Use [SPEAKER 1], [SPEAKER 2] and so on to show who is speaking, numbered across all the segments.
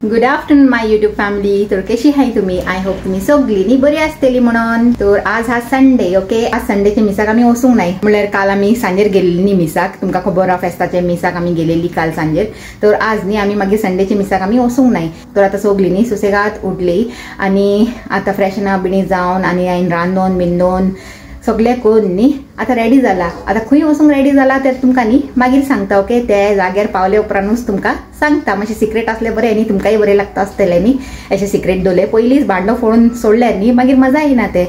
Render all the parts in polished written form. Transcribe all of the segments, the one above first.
[SPEAKER 1] Good afternoon my YouTube family. तर कशी आहे तुम्ही? आय होप तुम्ही सगळींनी बरी आसतली म्हणून. तर आज हा संडे. ओके, आज संडेचे मिसाक आम्ही वसूंक नाही म्हणल्यार काल आम्ही सांजेर गेल्ली मिसाक. तुमका खबर हा फेस्ताचे मिसाक आम्ही गेलेली काल सांजेर. तर आज न्ही आम्ही मागीर संडेचे मिसाक आम्ही वसूंक नाही. तर आता सगळींनी सुसेगात उठली आणि आता फ्रेशन अप बिणी जावन आणि हायन रांदून बिंदून सगळे करून न्ही आता रेडी जाला. आता खंय वचूंक रेडी जाला तर तुमकां न्ही मागीर सांगता. ओके, ते जाग्यार पावले उपरांतूच तुमकां सांगता. मातशें सिक्रेट असले बरें न्ही, तुमकांय बरें लागता आसतलें न्ही अशें सिक्रेट दवरले. पयलींच भांडो फोडून सोडल्यार न्ही मागीर मजा येना ते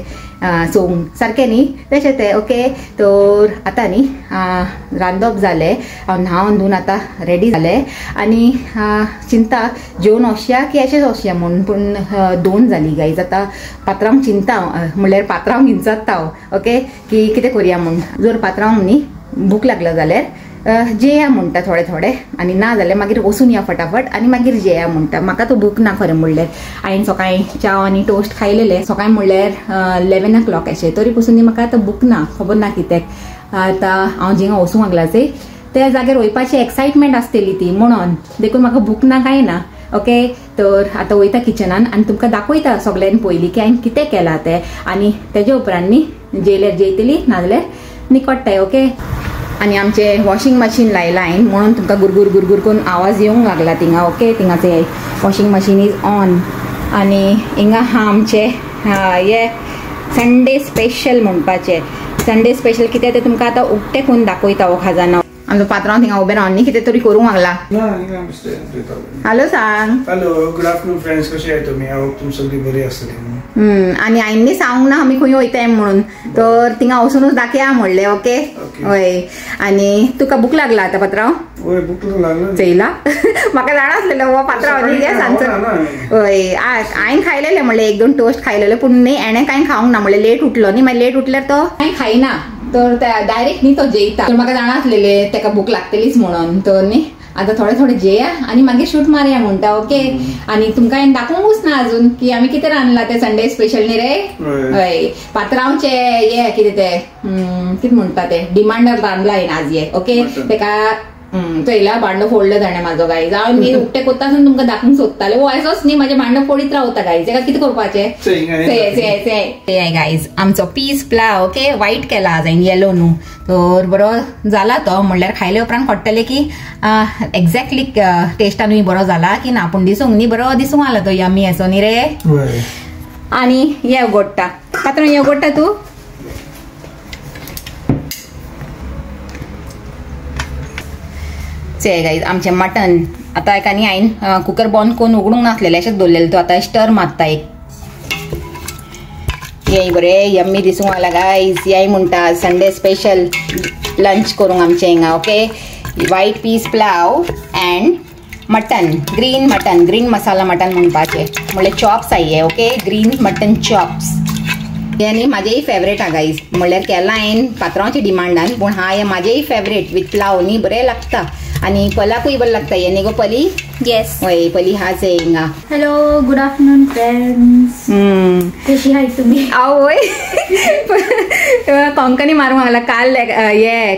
[SPEAKER 1] चोवंक सारकें न्ही तशें ते. ओके, तर आतां न्ही रांदप जालें, हांव न्हावन धुवन आतां रेडी जालें आणि चिंता जेवण वचया की अशेंच वचया म्हणून. पूण 2 जाली गायज. आतां पात्रांक चिंता म्हणल्यार पात्रांक हिंचता हांव. ओके, की कितें करया म्हणून. जर पात्रांक न्ही भूक लागला जाल्यार जेया म्हणटा थोडे थोडे आणि ना जाल्यार मागीर वचून या फटाफट आणि मागीर जेया म्हणटा. म्हाका तो भूक ना खरें म्हणल्यार. हांवें सकाळीं चाव आनी टोस्ट खायलेले सकाळीं म्हणल्यार 11 o'clock अशें. तरी पासून म्हाका आतां भूक ना, खबर ना कित्याक. आतां हांव जिंगा वचूंक लागलाचे त्या जाग्यार वयपाची एक्सायटमेंट आसतली ती म्हणून देखून म्हाका भूक ना काय ना. ओके, तर आतां वयता किचनान आणि तुमकां दाखयता सगळ्यांनी पयलीं की हांवें कितें केलां तें आणि तेजे उपरांत न्ही जेयल्यार जेयतली नाजाल्यार निकोडटाय. ओके, आणि आमचे वॉशिंग मशीन लायला हांवें म्हणून तुमकां गुरगुर गुरगुर करून आवाज येवंक लागला थिंगा. ओके, थिंगाचे वॉशिंग मशीन इज ऑन आणि हिंगा हा आमचे हे संडे स्पेशल म्हणपाचे. संडे स्पेशल कितें तें तुमकां आतां उक्ते करून दाखयता हो खजानो. आमचो पात्रांव थिंगा उबे रावन न्ही कितें तरी करूंक लागला. हॅलो सांग.
[SPEAKER 2] Hello, good afternoon friends. कशे आहे तुम्ही? हांव तुमी सगळीं बरी आसतली.
[SPEAKER 1] आणि हांवें सांगूंक ना आमी खंय वयताय म्हणून. तर थिंगा वचूनच दाखया म्हणलें. ओके, हय. आणि तुका भूक लागला आतां पात्रांव?
[SPEAKER 2] होय, भूक लागला.
[SPEAKER 1] चयला म्हाका जाणा आसलेलो हो पात्रांव न्ही हे सांजचो. हय, हांवें खायलेले म्हणलें 1-2 टोस्ट खायलेले पूण न्ही एणें कांय खावंक ना म्हणलें. लेट उठलो न्ही मागीर लेट उठल्यार तो कांय खायना. तर डायरेक्ट न्ही तो जेयता. तर म्हाका जाणा आसलेले तेका भूक लागतलीच म्हणून. तर न्ही आता थोडे थोडे जेया आणि मागीर शूट मारया म्हणटा. ओके, आणि तुमकां हांवें दाखोवंकूच ना अजून की आमी कितें रांदला ते संडे स्पेशल न्ही रे. हय, पात्रांवचे हे कितें ते कितें म्हणटा ते डिमांडर रांदला हांवें आज हे. ओके, तेका चयला भांडो फोडलो ताणें म्हाजो गायज. हांव मी उक्ते कोत्तासून तुमकां दाखोवंक सोदताले. वो आयजोच न्ही म्हाजे भांडो फोडीत रावता गायज. तेका कितें करपाचें गायज. आमचो पीस प्लाव. ओके, वायट केला आज हांवें, येलो न्हू. तर बरो जाला तो म्हणल्यार खायले उपरांत कळटलें की एक्झॅक्टली टेस्टानूय बरो जाला की ना. पूण दिसूंक न्ही बरो दिसूंक आला तो यम्मी असो न्ही रे. आणि हे उगडटा पात्रांव, हे उगडटा तूं. चे गायज आमचे मटन आता एका न्ही हांवें कुकर बंद करून उगडूंक नासलेले अशेंच दवरलेले. तो आतां स्टर मारता एक. ये बरें यम्मी दिसूंक लागला गायज. हे म्हणटा संडे स्पेशल लंच करूंक आमचे हिंगा. Okay, white peas pulao and mutton, green masala mutton म्हणपाचे म्हणल्यार चॉप्स आहे. Okay, green mutton chops. हे न्ही म्हाजेय फेवरेट हा गायज. म्हणल्यार केला हांवें पात्रांवाची डिमांडान पूण हा हे म्हाजेय फेवरेट विथ प्लाव न्ही बरें लागता आणि पलाकूय बरें लागता. हे न्ही गो पली? येस, हय पली हाच आहे हिंगा.
[SPEAKER 3] Hello, good afternoon friends. कशी आहे तुम्ही? आवय
[SPEAKER 1] कोंकणी मारूंक लागला.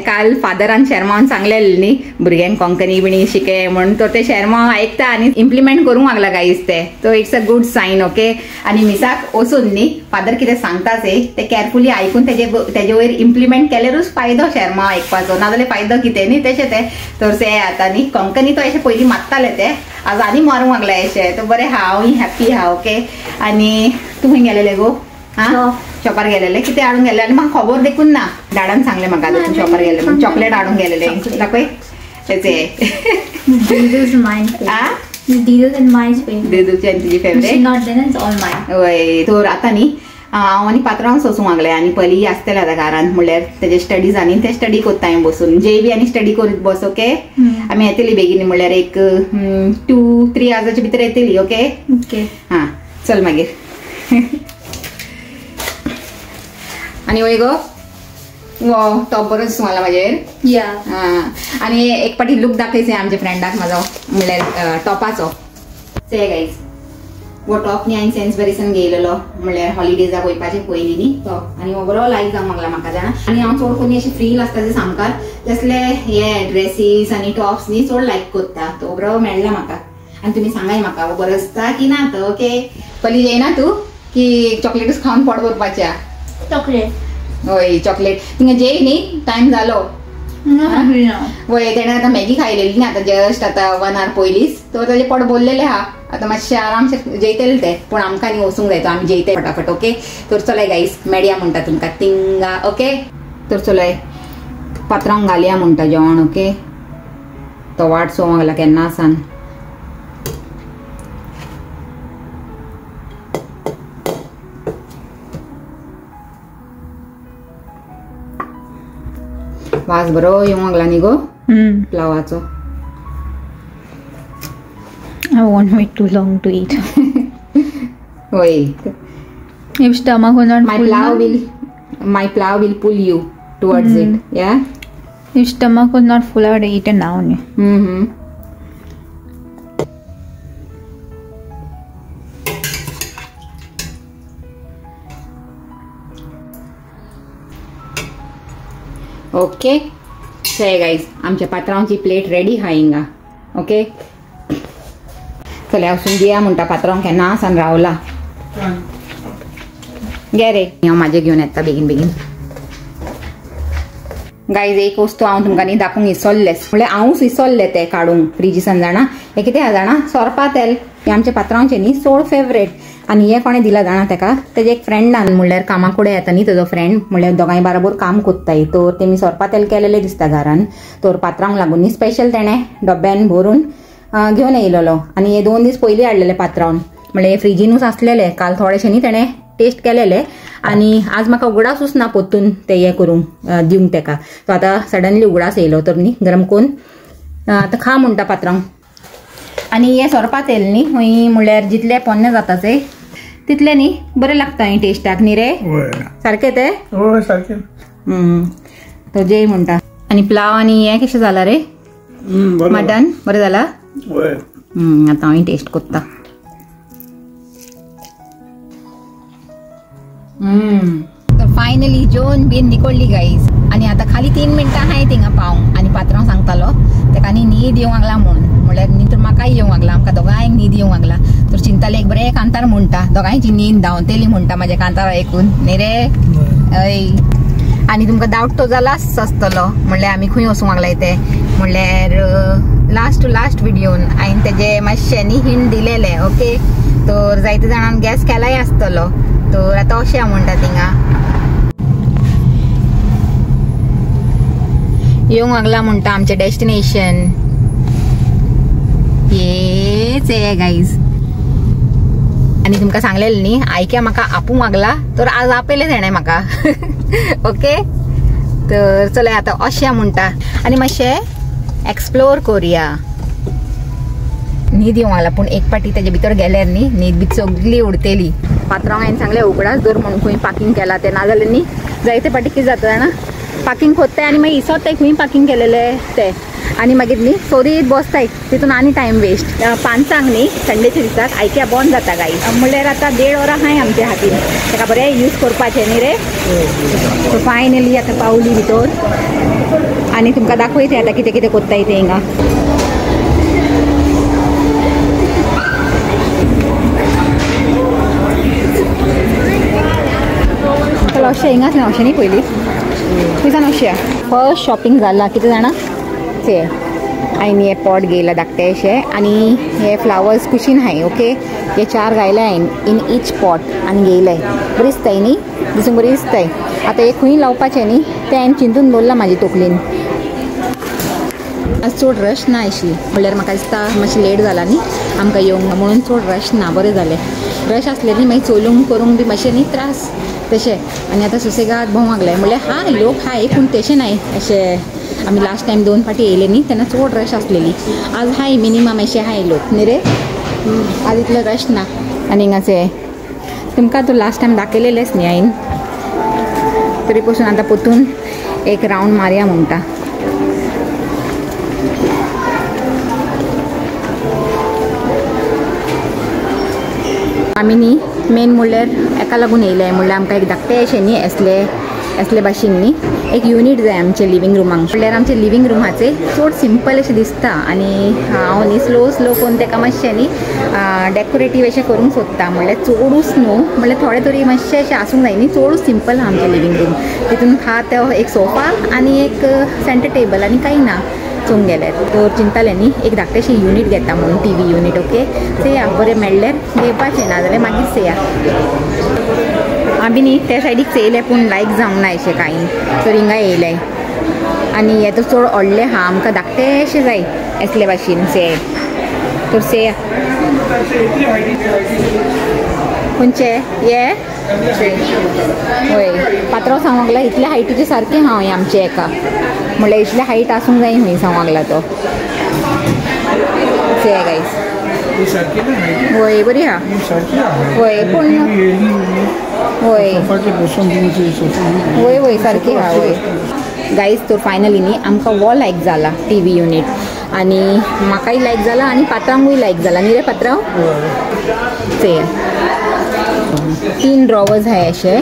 [SPEAKER 1] काल फादरान शर्मावन सांगलेलें न्ही भुरग्यांक कोंकणी बिणी शिके म्हणून. तर ते शर्मा आयकता आणि इम्प्लिमेंट करूंक लागला गायज ते. तो it's a good sign. Okay, आणि मिसाक वचून न्ही फादर कितें सांगताचे ते केअरफुली आयकून तेजे वयर इम्प्लिमेंट केल्यारूच फायदो शर्मा आयकपाचो, नाजाल्यार फायदो कितें न्ही तशें ते. तर ते आतां न्ही कोंकणी तो अशें पयलीं मारताले ते, आज आनी मारूंक लागला अशें. तर बरें हांव हॅप्पी हा. ओके, आणि तूं खंय गेलेले गो? शॉपार गेलेले. कितें हाडूंक गेले? आणि म्हाका खबर देखून ना. डॅडान सांगलें म्हाका तूं शॉपार गेले म्हणून. चॉकलेट हाडूंक गेलेले. दाखय तेचे दिदूची आनी तुजी फेवरेट. हय, तर आतां न्ही हांव आनी पात्रांव वचूंक लागलें आणि पयलीं आसतलें आतां घरांत म्हणल्यार तेजे स्टडीज आनी ते स्टडी कोत्ता हांवें बसून. जेबी आनी स्टडी करीत बस. ओके, आमी येतली बेगीन म्हणल्यार एक 2-3 आवर्साच्या भितर येतली. ओके, हां चल मागीर. आणि वय गो वो टॉप बरो दिसूंक लागला म्हाजेर. आणि एक पाटी लूक दाखयचे आमच्या फ्रेंडाक म्हाजो म्हणल्यार टॉपाचो. से गायज वो टॉप न्ही हांवें सेन्सबरीसान घेयलेलो म्हणल्यार हॉलिडेजाक वयपाचे पयलीं न्ही तो. आनी हो बरो लायक जावंक लागला म्हाका जाणा. आनी हांव चड कोणी अशें फ्री आसता ते सामकार तसले हे ड्रेसीस आनी टॉप्स न्ही चड लायक करता. तो बरो मेळ्ळा म्हाका. आणि तुम्ही सांगाय म्हाका बरं आसता की ना तर ओके. पयली येयना तू की चॉकलेटच खाऊन पोट भरपाच्या.
[SPEAKER 3] चॉकलेट
[SPEAKER 1] होय चॉकलेट तिंगा जेय न्ही टाइम जालो. वय तेणें आतां मॅगी खायलेली न्ही आता जस्ट आता 1 hour पयलींच तर ताजे पोट भरलेले आहा. आता मातशें आरामशें जेयतले ते पण आमकां न्ही वचूंक जाय तो आमी जेयते फटाफट ओके. तर चलय गाईस मेडया म्हणटा तुमकां तिंगा ओके. तर चलय पात्रांक घालया म्हणटा जेवण ओके. तो वाट चोवंक लागला केन्ना सान. वास बरो येवंक लागला न्ही गो प्लावाचो.
[SPEAKER 3] I won't wait too long to eat.
[SPEAKER 1] होय.
[SPEAKER 3] If stomach will not
[SPEAKER 1] my
[SPEAKER 3] full,
[SPEAKER 1] plow will pull you towards it. Yeah.
[SPEAKER 3] if stomach was not full, I would have eaten now only.
[SPEAKER 1] Okay. चल guys आमच्या पात्रांची plate ready हा हिंगा okay. चल वचून दिया म्हणटा पात्रांक केन्ना सान रावला. घे रे हांव म्हाजे घेवन येता बेगीन बेगीन. गाईज एक वस्तू हांव तुमकां न्ही दाखोवंक विसरलेंच म्हणल्यार हांवूच विसरलें तें काडूंक फ्रिजीसान जाणा. हें कितें आहा जाणा सोरपा तेल. हें आमच्या पात्रांचें न्ही चड फेवरेट. आनी हे कोणें दिला जाणा तेका तेजे एक फ्रेंडान म्हणल्यार कामा कडेन येता न्ही तेजो फ्रेंड म्हणल्यार दोगांय बाराबर काम कोत्ताय. तर तेमी सोरपा तेल केलेलें दिसता घरान. तर पात्रांक लागून न्ही स्पेशल तेणें डब्यान भरून घेवन येयलेलो. आनी हे 2 दीस पयलीं हाडलेले पात्रांवन म्हणल्यार हे फ्रिजीनूच आसलेले. काल थोडेशे न्ही तेणें टेस्ट केलेले आनी आज म्हाका उगडासूच ना पोत्तून ते हे करूंक दिवंक तेका. तो आतां सडनली उगडास येयलो तर न्ही गरम करून आतां खा म्हणटा पात्रांक. आनी हे सोरपा तेल न्ही हूंय म्हणल्यार जितले पोन्ने जाताचे तितले न्ही बरें लागता ही टेस्टाक न्ही रे. सारकें ते तो जेय म्हणटा. आनी प्लाव आनी हे कशें जाला रे मटन बरें जाला. आतां हांव टेस्ट कोत्ता. तर फायनली जेवण बीन निकोळ्ळी गाईज. आनी आतां खाली 3 मिनटां आहाय थिंगा पावंक. आनी पात्रांव सांगतालो तेका न्ही न्हीद येवंक लागला म्हणून. म्हणल्यार न्ही तर म्हाकाय येवंक लागला आमकां दोगांयक न्हीद येवंक लागला. तर चिंताले एक बरें कांतार म्हणटा दोगांयची न्हीद धांवतेली म्हणटा म्हाज्या कांतार आयकून न्ही रे. हय. आनी तुमकां डावट तो जालाच आसतलो म्हणल्यार आमी खंय वचूंक लागलाय ते. म्हणल्यार लास्ट टू लास्ट व्हिडिओन हांवें तेजे मातशें न्ही हिंट दिलेले ओके. तर जायते जाणांक गॅस केलाय आसतलो. तर आतां अशें म्हणटा थिंगा येवंक लागला म्हणटा आमचें डेस्टिनेशन. हेच हे गाईज. आनी तुमकां सांगलेलें न्ही आयक्या म्हाका आपूंक लागला तर आज आपयलें तेणें म्हाका ओके. तर चलय आतां अशें म्हणटा आनी मातशें एक्सप्लोर करुया. न्हीद येवंक लागला पूण एक पाटी तेजे भितर गेल्यार न्ही न्हीद बी सगळी उडतेली. पात्रांव हांवें सांगलें उगडास दवर म्हणून खंय पार्किंग केला तें नाजाल्यार न्ही जायते पाटी कितें जाता जाणा पार्किंग खोदताय आनी मागीर इसोत्ताय खंय पार्किंग केलेले ते. आनी मागीर न्ही सोरीत बसताय तितून आनी टायम वेस्ट. 5 न्ही संडेच्या दिसाक आयक्या बंद जाता गाईज. म्हणल्यार आतां 1.5 वरां आहाय आमच्या हातीन तेका बरें यूज करपाचें न्ही रे. सो फायनली आतां पावली भितर आनी तुमकां दाखयता आतां कितें कितें कोत्ताय तें हिंगा. अशें हिंगासल्यान अशें न्ही पयलीं थंयसान अशें फर्स्ट शॉपिंग जाला कितें जाणा ते हांवें हे पॉट घेयला धाकटेशें आनी हे फ्लावर्स कुशीन हाय ओके. हे 4 घायले हांवें इन ईच पॉट आनी घेयले. बरी दिसताय न्ही दिसूंक बरी दिसताय. आतां हे खंय लावपाचें न्ही तें हांवें चिंतून दवरलां म्हाजे तकलेन. आज चड रश ना आशिल्ली म्हणल्यार म्हाका दिसता मातशें लेट जाला न्ही आमकां येवंक म्हणून चड रश ना बरें जालें. रश आसलें न्ही मागीर चलूंक करूंक बी मातशें न्ही त्रास तशें. आनी आतां सुसेगाद भोंवंक लागलें म्हणल्यार हाय लोक हाय पूण तशें नाय अशें आमी लास्ट टायम 2 फाटी येयले न्ही तेन्ना चड रश आसलेली. आज हाय मिनिमम अशें हाय लोक न्ही रे. आज इतलो रश ना. आनी हिंगाचे तुमकां तो लास्ट टायम दाखयलेलेंच न्ही हांवें तरी पासून आतां पोतून एक रावंड मारया म्हणटा. आमी न्ही मेन म्हणल्यार एका लागून येयले म्हणल्यार आमकां एक धाकटेशें न्ही असले भाशेन न्ही एक युनिट जाय आमचे लिव्हिंग रूमाक म्हणल्यार आमचे लिव्हिंग रूमाचे चड सिंपल अशें दिसता आनी हांव न्ही स्लो स्लो करून ताका मातशें न्ही डेकोरेटीव अशें करूंक सोदता म्हणल्यार चडूच न्हू म्हणल्यार थोडे तरी मातशें अशें आसूंक जाय न्ही चडूच सिंपल आहा आमचें लिव्हिंग रूम तितून हा तो एक सोफा आनी एक सेंटर टेबल आनी कांय ना चोंग गेल्यार तर चिंतालें न्ही एक धाकटेशें युनिट घेता म्हणून TV युनिट ओके चेया बरें मेळ्ळ्यार घेवपाचें ना जाल्यार मागीर चेया आमी न्ही त्या सायडीक चेयले पूण लायक जावंक ना अशें कांय तर हिंगा येयले आनी हे तर चड व्हडलें आहा आमकां धाकटेशें जाय असले भाशेन चेय तर चेया खंयचे ये होय पात्रांव सांगूंक लागला इतल्या हायटीचे सारकें हांव हे आमचे एका म्हणल्यार इतले हायट आसूंक जाय खंय सांगूंक लागला तो चेया गायस होय बरी हा होय पूण होय होय होय सारकी हा होय गायज तर फायनली न्ही आमकां वो लायक जाला TV युनिट आनी म्हाकाय लायक जाला आनी पात्रांकूय लायक जाला न्ही रे पात्रांव चेया 3 ड्रॉवर्स आहाय अशे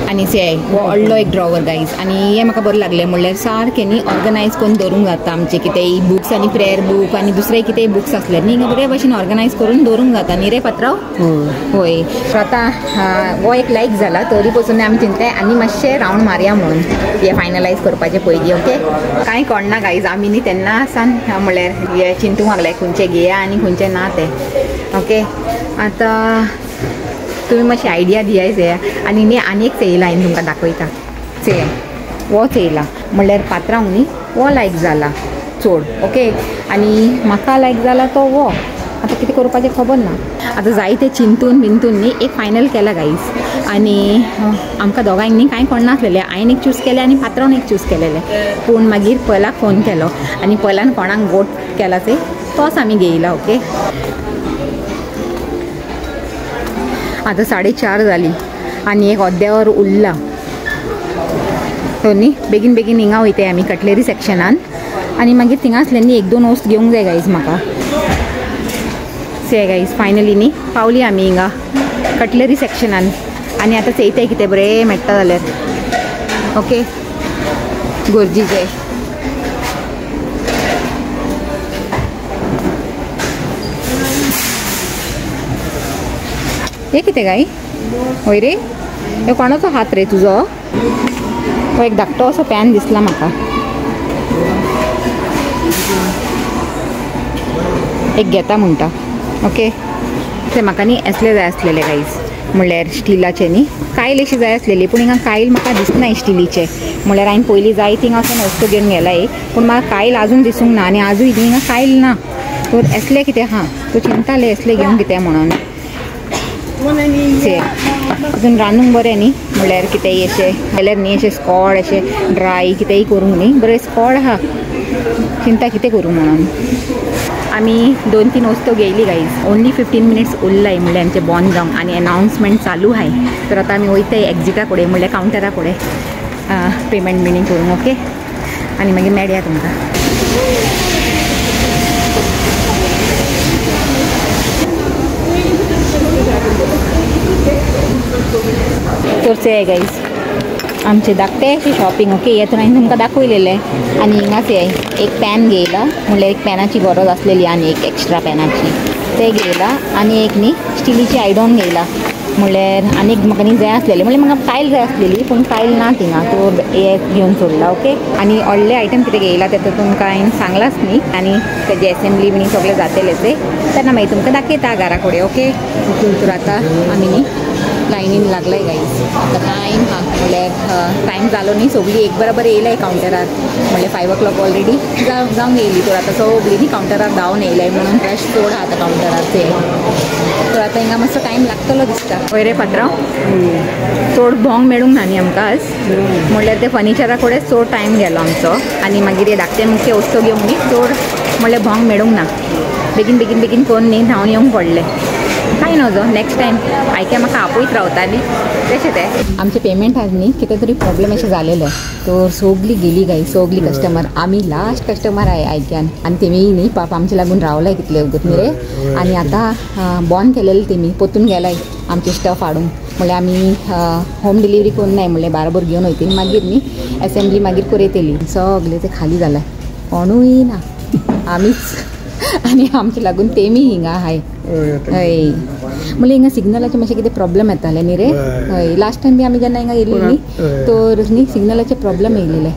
[SPEAKER 1] आनी चेय व्हडलो एक ड्रॉवर गायज आनी हे म्हाका बरें लागलें म्हणल्यार सारकें न्ही ऑर्गनायज करून दवरूंक जाता आमचे कितेंय बुक्स आनी प्रेयर बूक आनी दुसरे कितेंय बुक्स आसल्यार न्ही बरे भशेन ऑर्गनायज करून दवरूंक जाता न्ही रे पात्रांव होय सो आतां हो एक लायक जाला तरी पसून आमी चिंताय आनी मातशें रावंड मारया म्हणून हे फायनलायज करपाचें पयलीं ओके कांय कळना गायज आमी न्ही तेन्ना सान म्हणल्यार हे चिंतूंक लागले खंयचे घेया आनी खंयचे ना ते ओके आतां तुम्ही मातशी आयडिया दियाय चेया आनी न्ही आनी एक चेयला हांवें तुमकां दाखयता चेया वो चेयला म्हणल्यार पात्रांक न्ही वो लायक जाला चड ओके आनी म्हाका लायक जाला तो वो आतां कितें करपाचें खबर ना आतां जायते चिंतून बिंतून न्ही एक फायनल केला गायज आनी आमकां दोगांक न्ही कांय कळनासलेलें हांवें एक चूज केलें आनी पात्रांवन एक चूज केलेलें पूण मागीर पलाक फोन केलो आनी पलान कोणाक वोट केला ते तोच आमी घेयला ओके आतां 4:30 जाली आनी एक अद्द्यावर उरला तो न्ही बेगीन बेगीन हिंगा वयताय आमी कटलेरी सेक्शनान आनी मागीर थिंगा आसले न्ही 1-2 वस्त घेवंक जाय गायज म्हाका से गायज फायनली न्ही पावली आमी हिंगा कटलेरी सेक्शनान आनी आतां चेयताय कितें बरें मेळटा जाल्यार ओके गरजेचें हे कितें गाय होय रे हे कोणाचो हात रे तुजो हो एक धाकटो असो पॅन दिसला म्हाका एक घेता म्हणटा ओके ते म्हाका न्ही असले जाय आसलेले गायज म्हणल्यार स्टिलाचे न्ही कायल अशी जाय आसलेली पूण हिंगा कायल म्हाका दिसना स्टिलीचे म्हणल्यार हांवें पयलीं जाय थिंगा वचून वस्तू घेवन गेलाय पूण म्हाका कायल आजून दिसूंक ना आनी आजूय हिंगा कायल ना तर असले कितें हा तूं चिंताले असले घेवंक कितें म्हणून अजून रांदूंक बरें न्ही म्हणल्यार कितेंय अशें जाल्यार न्ही अशें स्कॉड अशें ड्राय कितेंय करूंक न्ही बरें स्कॉड आहा चिंता कितें करूं म्हणून आमी 2-3 वस्तू घेयली गायज ओन्ली 15 मिनिट्स उरलाय म्हणल्यार आमचें बंद जावंक आनी अनाउन्समेंट चालू आहाय तर आतां आमी वयताय एग्जिटा कडेन म्हणल्यार कावंटरा कडेन पेमेंट बिनींग करूंक ओके आनी मागीर मेळया तुमकां चडशे गायज आमचे धाकटेशें शॉपिंग ओके हे तर हांवें तुमकां दाखयलेलें आनी हिंगाच एक पॅन घेयला म्हणल्यार एक पॅनाची गरज आसलेली आनी एक एक्स्ट्रा पॅनाची ते घेयला आनी एक न्ही स्टिलीची आयडॉन घेयला म्हणल्यार आनी एक म्हाका न्ही जाय आसलेलें म्हणल्यार म्हाका कायल जाय आसलेली पूण कायल ना थिंगा तो हे घेवन सोडला ओके आनी व्हडले आयटम कितें घेयला ते तुमकां हांवें सांगलाच न्ही आनी तेजे एसेंब्ली बी सगळें जातलें ते तेन्ना मागीर तुमकां दाखयता घरा कडेन ओके तर आतां आमी न्ही लायनीन लागलाय गायज आतां टायम हा म्हणल्यार टायम जालो न्ही सगळीं एक बरोबर येयलाय कावंटरार म्हणल्यार 5 o'clock ऑलरेडी जावंक येयली तर आतां सगळीं न्ही कावंटरार धांवन येयलाय म्हणून रश चड आहा आतां कावंटरार ते तर आतां हिंगा मातसो टायम लागतलो दिसता पळय रे पात्रांव चड भोंग मेळूंक ना न्ही आमकां आज म्हणल्यार ते फर्निचरा कडेन चड टायम गेलो आमचो आनी मागीर हे धाकटे मुख्य वस्तू घेवंक न्ही चड म्हणल्यार भोंग मेळूंक ना बेगीन बेगीन बेगीन करून न्ही धांवन येवंक पडलें काय नजो नेक्स्ट टायम आयके म्हाका आपयत रावताली तशें तें आमचें पेमेंट आज न्ही कितें तरी प्रॉब्लेम अशें जालेलें तर सगळीं गेली गाय सगळीं कस्टमर आमी लास्ट कस्टमर आहे आयक्यान आनी तेमी न्ही पाप आमचे लागून रावलाय कितले उगत न्ही रे आनी आतां बंद केलेलें तेमी पोतून गेलाय आमचे स्टफ हाडूंक म्हणल्यार आमी होम डिलिव्हरी करून नाय म्हणल्यार बाराबर घेवन वयतली मागीर न्ही असेंब्ली मागीर करेतली सगळें तें खाली जालां कोणूय ना आमीच आनी आमचे लागून तेमी हिंगा हाय हय म्हणल्यार हिंगा सिग्नलाचे मातशें कितें प्रॉब्लेम येताले न्ही रे हय लास्ट टायम बी आमी जेन्ना हिंगा येयली न्ही तर न्ही सिग्नलाचे प्रॉब्लेम येयलेले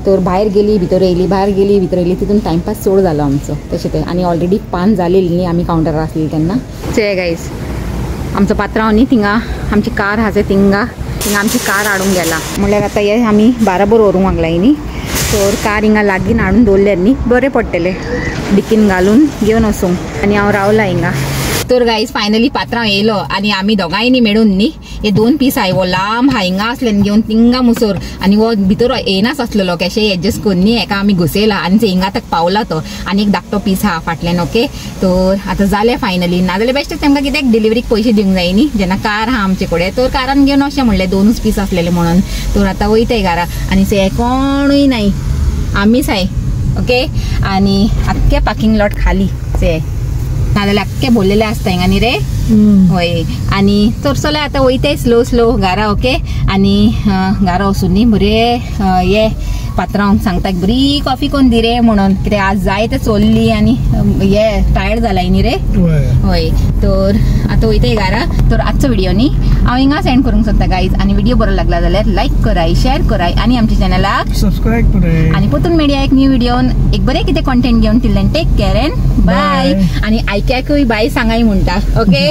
[SPEAKER 1] तर भायर गेली भितर येयली भायर गेली भितर येयली तितून टायमपास चड जालो आमचो तशें तें आनी ऑलरेडी 5 जालेली न्ही आमी कावंटरार आसली तेन्ना चे गायज आमचो पात्रांव न्ही थिंगा आमची कार आहा थिंगा आमची कार हाडूंक गेला म्हणल्यार आतां हे आमी बाराबर व्हरूंक लागलाय न्ही तर कार हिंगा लागीं हाडून दवरल्यार न्ही बरें पडटलें डिकीन घालून घेवन वचूंक आनी हांव रावला हिंगा तर गायज फायनली पात्रांव येयलो आनी आमी दोगांयनी मेळून न्ही हे 2 पीस हाय वो लांब हांगा आसल्यान घेवन तिंगा मुसोर आनी वो भितर येनाच आसलेलो कशें एडजस्ट करून न्ही हेका आमी घुसयला आनी हिंगा तक पावला तो आनी एक धाकटो पीस आहा फाटल्यान ओके तर आतां जालें फायनली नाजाल्यार बेश्ट तेमकां कित्याक डिलिव्हरीक पयशे दिवंक जाय न्ही जेन्ना कार आहा आमचे कडेन तर कारान घेवन अशें म्हणलें 2 पीस आसलेले म्हणून तर आतां वयताय घरा आनी से कोणूय नाही आमीच हाय ओके आनी आख्खे पार्किंग लॉट खाली से नाजाल्यार आख्खे भरलेले आसता हिंगा न्ही रे हय आनी चडसोले आतां वयताय स्लो घरा ओके आनी घरा वचून न्ही बरें हे पात्रांक सांगता बरी कॉफी कोण दी रे म्हणून कित्याक आज जाय ते चोल्ली आनी हे टायर्ड जालाय न्ही रे हय तर आतां वयताय घरा तर आजचो व्हिडिओ न्ही हांव हिंगा सेंड करूंक सोदता गायज आनी व्हिडिओ बरो लागला जाल्यार लायक कराय शेअर कराय आनी आमच्या चॅनलाक
[SPEAKER 2] सबस्क्राईब कराय
[SPEAKER 1] आनी पोतून मेळया एक न्यू व्हिडिओन एक बरें कितें कंटेंट घेवन till then take care and bye आनी आयक्याकूय बाय सांगाय म्हणटा ओके